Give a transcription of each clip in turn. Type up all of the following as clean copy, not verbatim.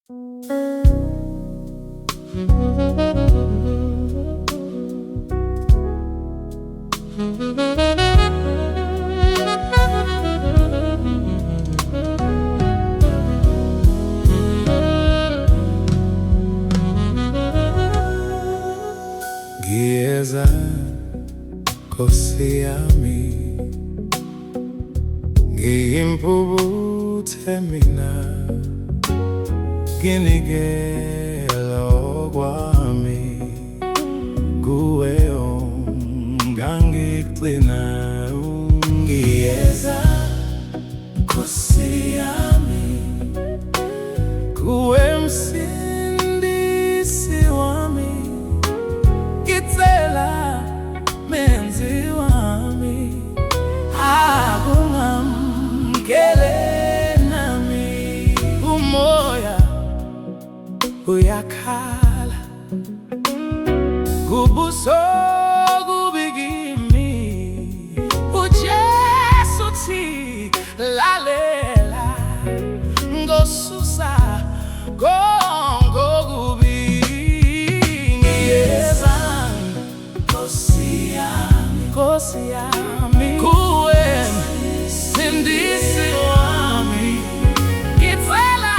Giza Nkosi yami, ngiyimpuphu mina, nginikela okwami kuwe ongangigcina. Giza Nkosi yami, kuwe msindisi wami, ngicela menzi wami, akungamkele nami. Umoya uyakhala kubuso kubi kimi, uJesu uthi lalela, ngosusa konke okubi. Giza Nkosi yami, Nkosi yami, kuwe msindisi wami, ngicela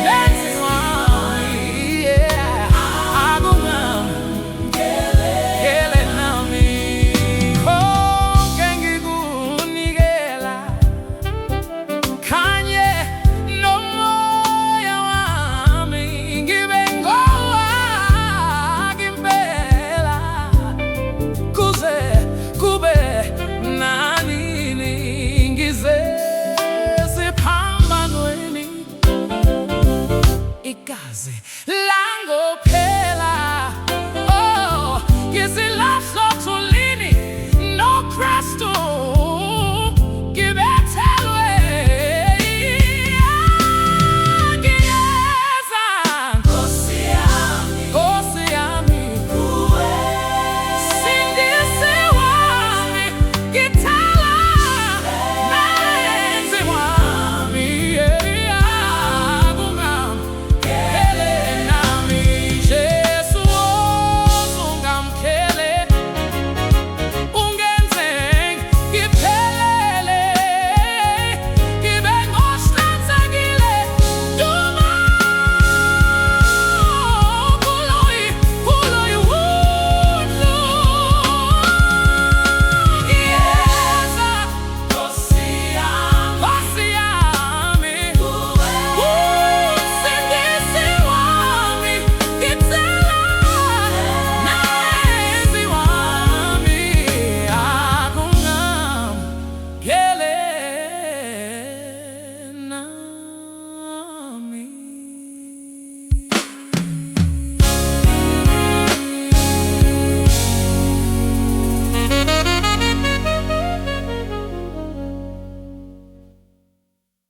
menzi wami, akungamkele nami. Konke ngikunikela, khanye nomoya wami, ngibe ngowakho impela, kuze kube nanini, ngize siphambanweni, igazi langophela, oh ngizilahla